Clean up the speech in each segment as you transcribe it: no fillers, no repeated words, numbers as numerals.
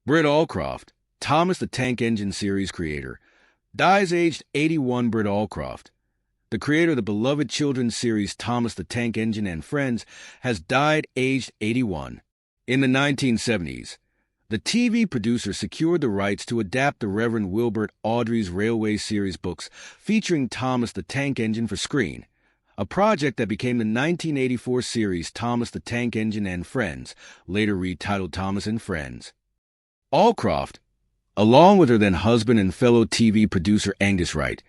Britt Allcroft, Thomas the Tank Engine series creator, dies aged 81. Britt Allcroft, the creator of the beloved children's series Thomas the Tank Engine and Friends, has died aged 81. In the 1970s, the TV producer secured the rights to adapt the Reverend Wilbert Awdry's Railway series books featuring Thomas the Tank Engine for screen, a project that became the 1984 series Thomas the Tank Engine and Friends, later retitled Thomas and Friends. Allcroft, along with her then husband and fellow TV producer Angus Wright,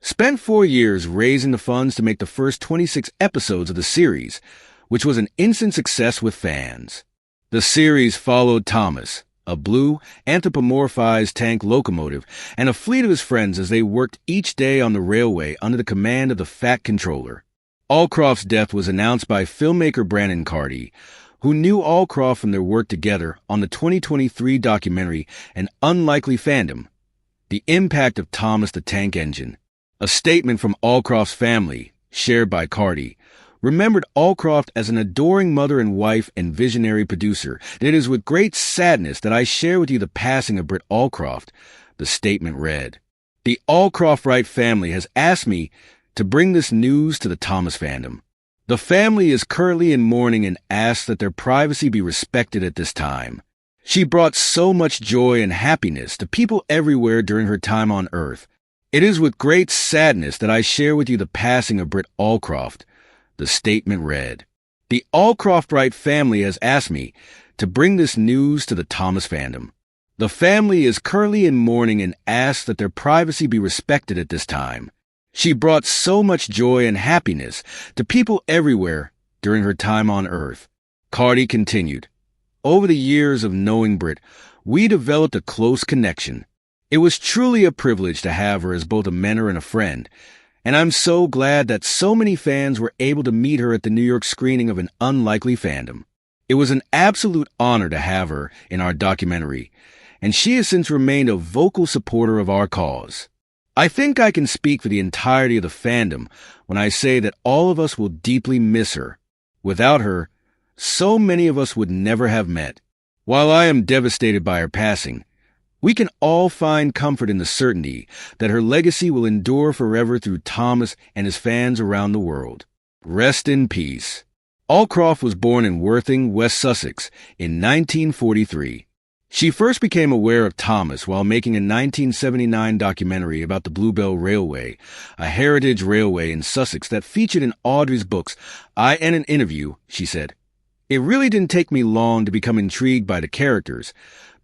spent 4 years raising the funds to make the first 26 episodes of the series, which was an instant success with fans. The series followed Thomas, a blue, anthropomorphised tank locomotive, and a fleet of his friends as they worked each day on the railway under the command of the Fat Controller. Allcroft's death was announced by filmmaker Brandon Carty, who knew Allcroft from their work together on the 2023 documentary An Unlikely Fandom, The Impact of Thomas the Tank Engine. A statement from Allcroft's family, shared by Carty, remembered Allcroft as an adoring mother and wife and visionary producer. It is with great sadness that I share with you the passing of Britt Allcroft, the statement read. The Allcroft Wright family has asked me to bring this news to the Thomas fandom. The family is currently in mourning and asks that their privacy be respected at this time. She brought so much joy and happiness to people everywhere during her time on Earth. It is with great sadness that I share with you the passing of Britt Allcroft. The statement read, the Allcroft Wright family has asked me to bring this news to the Thomas fandom. The family is currently in mourning and asks that their privacy be respected at this time. She brought so much joy and happiness to people everywhere during her time on Earth. Carty continued, over the years of knowing Britt, we developed a close connection. It was truly a privilege to have her as both a mentor and a friend, and I'm so glad that so many fans were able to meet her at the New York screening of An Unlikely Fandom. It was an absolute honor to have her in our documentary, and she has since remained a vocal supporter of our cause. I think I can speak for the entirety of the fandom when I say that all of us will deeply miss her. Without her, so many of us would never have met. While I am devastated by her passing, we can all find comfort in the certainty that her legacy will endure forever through Thomas and his fans around the world. Rest in peace. Allcroft was born in Worthing, West Sussex, in 1943. She first became aware of Thomas while making a 1979 documentary about the Bluebell Railway, a heritage railway in Sussex that featured in Awdry's books. In an interview, she said, it really didn't take me long to become intrigued by the characters,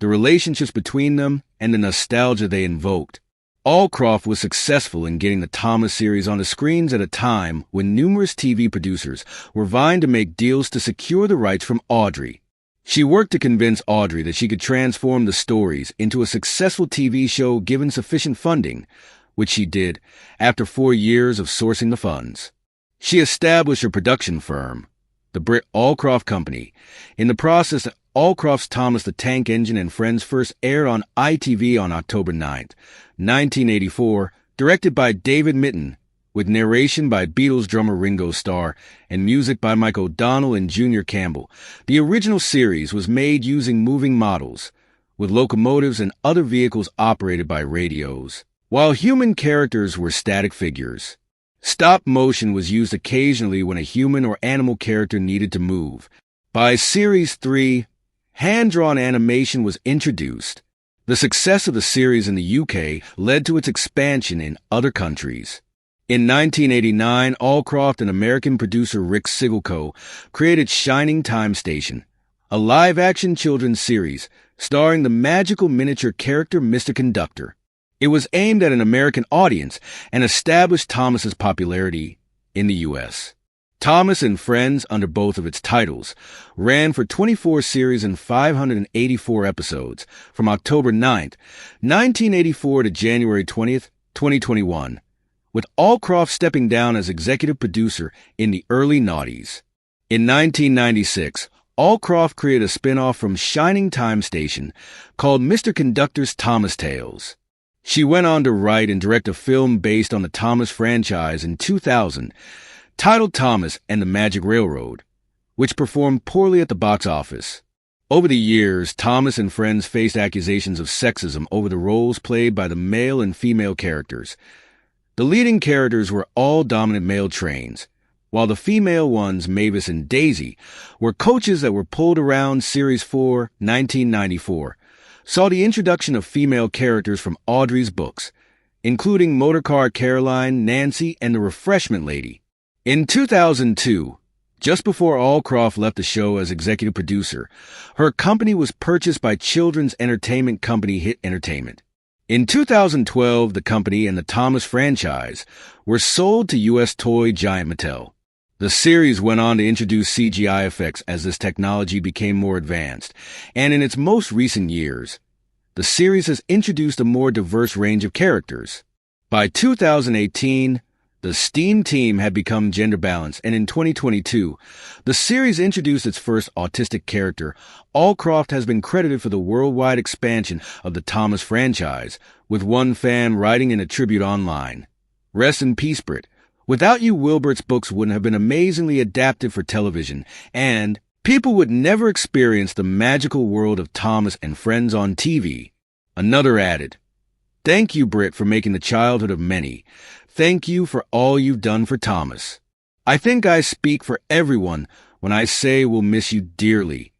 the relationships between them, and the nostalgia they invoked. Allcroft was successful in getting the Thomas series on the screens at a time when numerous TV producers were vying to make deals to secure the rights from Awdry. She worked to convince Awdry that she could transform the stories into a successful TV show given sufficient funding, which she did after 4 years of sourcing the funds. She established her production firm, the Britt Allcroft Company. In the process, Allcroft's Thomas the Tank Engine and Friends first aired on ITV on October 9, 1984, directed by David Mitton, with narration by Beatles drummer Ringo Starr and music by Mike O'Donnell and Junior Campbell. The original series was made using moving models, with locomotives and other vehicles operated by radios, while human characters were static figures. Stop motion was used occasionally when a human or animal character needed to move. By Series 3, hand-drawn animation was introduced. The success of the series in the UK led to its expansion in other countries. In 1989, Allcroft and American producer Rick Sigelco created Shining Time Station, a live-action children's series starring the magical miniature character Mr. Conductor. It was aimed at an American audience and established Thomas's popularity in the U.S. Thomas and Friends, under both of its titles, ran for 24 series and 584 episodes from October 9, 1984 to January 20, 2021, with Allcroft stepping down as executive producer in the early noughties. In 1996, Allcroft created a spin-off from Shining Time Station called Mr. Conductor's Thomas Tales. She went on to write and direct a film based on the Thomas franchise in 2000, titled Thomas and the Magic Railroad, which performed poorly at the box office. Over the years, Thomas and friends faced accusations of sexism over the roles played by the male and female characters. The leading characters were all dominant male trains, while the female ones, Mavis and Daisy, were coaches that were pulled around. Series 4, 1994, saw the introduction of female characters from Awdry's books, including Motorcar Caroline, Nancy, and the Refreshment Lady. In 2002, just before Allcroft left the show as executive producer, her company was purchased by children's entertainment company Hit Entertainment. In 2012, the company and the Thomas franchise were sold to U.S. toy giant Mattel. The series went on to introduce CGI effects as this technology became more advanced, and in its most recent years, the series has introduced a more diverse range of characters. By 2018, the STEAM team had become gender balanced, and in 2022, the series introduced its first autistic character. Allcroft has been credited for the worldwide expansion of the Thomas franchise, with one fan writing in a tribute online, "Rest in peace, Britt. Without you, Wilbert's books wouldn't have been amazingly adapted for television, and people would never experience the magical world of Thomas and friends on TV." Another added, "Thank you, Britt, for making the childhood of many. Thank you for all you've done for Thomas. I think I speak for everyone when I say we'll miss you dearly.